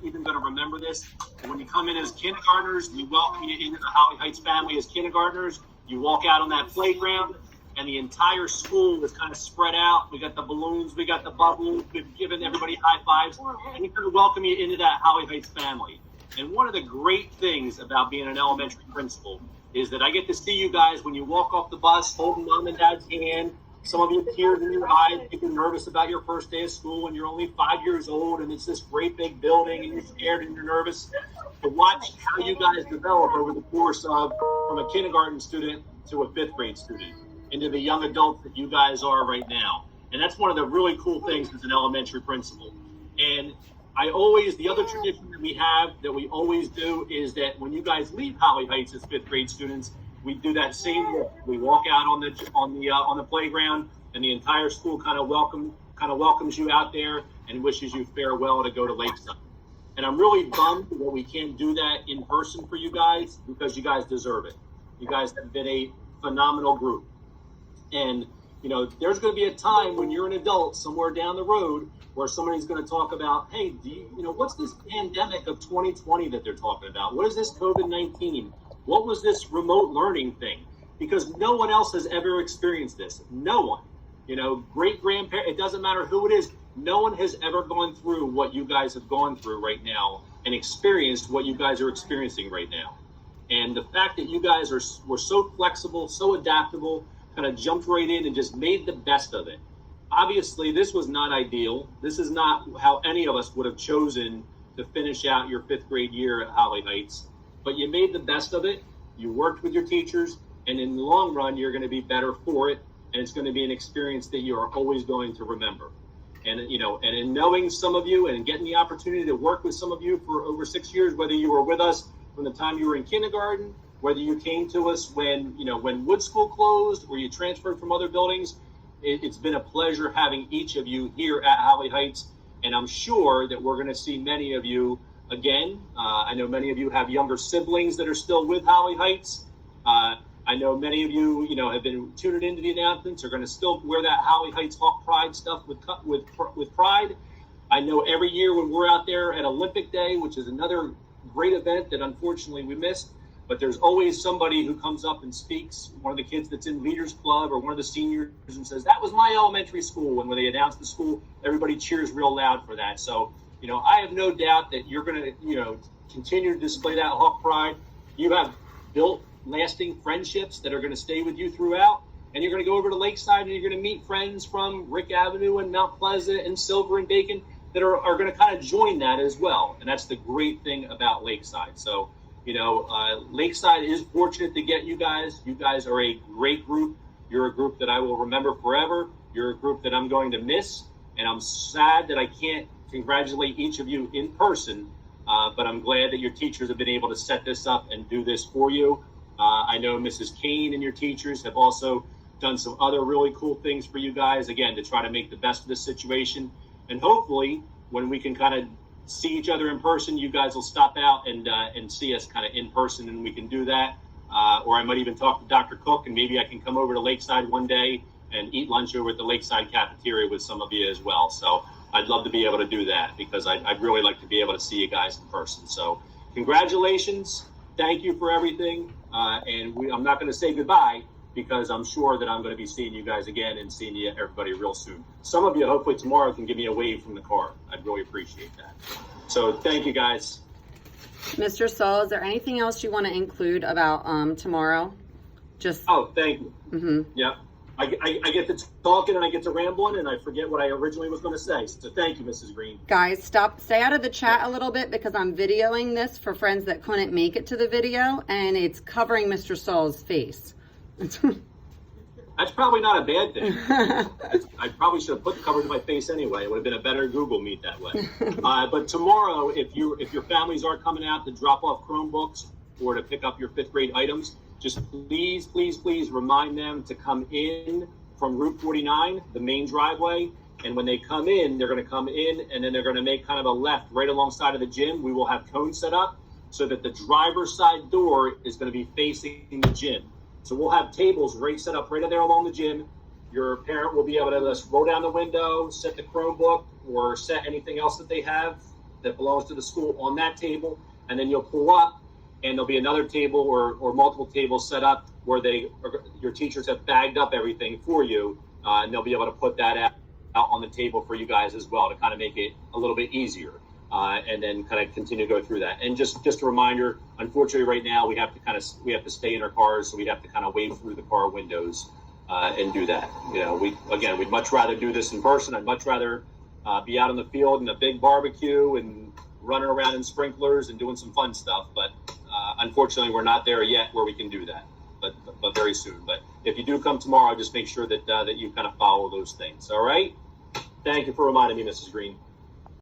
even going to remember this. When you come in as kindergartners, we welcome you into the Holly Heights family as kindergartners. You walk out on that playground, and the entire school is kind of spread out. We got the balloons, we got the bubbles, we've given everybody high fives, and we're going to welcome you into that Holly Heights family. And one of the great things about being an elementary principal is that I get to see you guys when you walk off the bus holding mom and dad's hand. Some of you have tears in your eyes, you're nervous about your first day of school and you're only 5 years old and it's this great big building and you're scared and you're nervous. To watch how you guys develop over the course of from a kindergarten student to a fifth grade student into the young adults that you guys are right now. And that's one of the really cool things as an elementary principal. And the other tradition that we have that we always do is that when you guys leave Holly Heights as fifth grade students, we do that same walk. We walk out on the playground, and the entire school kind of welcomes you out there and wishes you farewell to go to Lakeside. And I'm really bummed that we can't do that in person for you guys because you guys deserve it. You guys have been a phenomenal group. And there's going to be a time when you're an adult somewhere down the road where somebody's going to talk about, hey, what's this pandemic of 2020 that they're talking about? What is this COVID-19? What was this remote learning thing? Because no one else has ever experienced this. No one. Great-grandparents, it doesn't matter who it is. No one has ever gone through what you guys have gone through right now and experienced what you guys are experiencing right now. And the fact that you guys were so flexible, so adaptable, kind of jumped right in and just made the best of it. Obviously, this was not ideal. This is not how any of us would have chosen to finish out your fifth grade year at Holly Heights. But you made the best of it. You worked with your teachers, and in the long run, you're going to be better for it. And it's going to be an experience that you are always going to remember. And in knowing some of you and getting the opportunity to work with some of you for over 6 years, whether you were with us from the time you were in kindergarten, whether you came to us when Wood School closed or you transferred from other buildings, it's been a pleasure having each of you here at Holly Heights. And I'm sure that we're going to see many of you again. I know many of you have younger siblings that are still with Holly Heights. I know many of you, have been tuned into the announcements, are going to still wear that Holly Heights Hawk Pride stuff with pride. I know every year when we're out there at Olympic Day, which is another great event that unfortunately we missed, but there's always somebody who comes up and speaks, one of the kids that's in Leaders Club or one of the seniors, and says, that was my elementary school. And when they announce the school, everybody cheers real loud for that. So, I have no doubt that you're going to, continue to display that Hawk Pride. You have built lasting friendships that are going to stay with you throughout. And you're going to go over to Lakeside and you're going to meet friends from Rick Avenue and Mount Pleasant and Silver and Bacon that are going to kind of join that as well. And that's the great thing about Lakeside. So, Lakeside is fortunate to get you guys. You guys are a great group. You're a group that I will remember forever. You're a group that I'm going to miss. And I'm sad that I can't congratulate each of you in person. But I'm glad that your teachers have been able to set this up and do this for you. I know Mrs. Kane and your teachers have also done some other really cool things for you guys, again, to try to make the best of this situation. And hopefully, when we can kind of see each other in person, you guys will stop out and see us kind of in person, and we can do that. Or I might even talk to Dr. Cook, and maybe I can come over to Lakeside one day and eat lunch over at the Lakeside cafeteria with some of you as well. So I'd love to be able to do that because I'd really like to be able to see you guys in person. So congratulations. Thank you for everything. I'm not going to say goodbye because I'm sure that I'm going to be seeing you guys again and seeing you everybody real soon. Some of you, hopefully tomorrow, can give me a wave from the car. I'd really appreciate that. So thank you, guys. Mr. Saul, is there anything else you want to include about tomorrow? Thank you. Mm-hmm. Yep. I get to talking and I get to rambling and I forget what I originally was going to say. So thank you, Mrs. Green. Guys, stay out of the chat a little bit because I'm videoing this for friends that couldn't make it to the video and it's covering Mr. Saul's face. That's probably not a bad thing. I probably should have put the cover to my face anyway. It would have been a better Google Meet that way. But tomorrow, if your families are coming out to drop off Chromebooks or to pick up your fifth grade items, just please, please, please remind them to come in from Route 49, the main driveway. And when they come in, they're going to come in and then they're going to make kind of a left right alongside of the gym. We will have cones set up so that the driver's side door is going to be facing the gym. So we'll have tables set up right there along the gym. Your parent will be able to just roll down the window, set the Chromebook, or set anything else that they have that belongs to the school on that table, and then you'll pull up, and there'll be another table or multiple tables set up where your teachers have bagged up everything for you, and they'll be able to put that out on the table for you guys as well to kind of make it a little bit easier, and then kind of continue to go through that. And just a reminder, unfortunately, right now we have to stay in our cars, so we have to kind of wave through the car windows and do that. You know, we'd much rather do this in person. I'd much rather be out on the field in a big barbecue and running around in sprinklers and doing some fun stuff. But unfortunately, we're not there yet where we can do that. But very soon. But if you do come tomorrow, just make sure that you kind of follow those things. All right. Thank you for reminding me, Mrs. Green.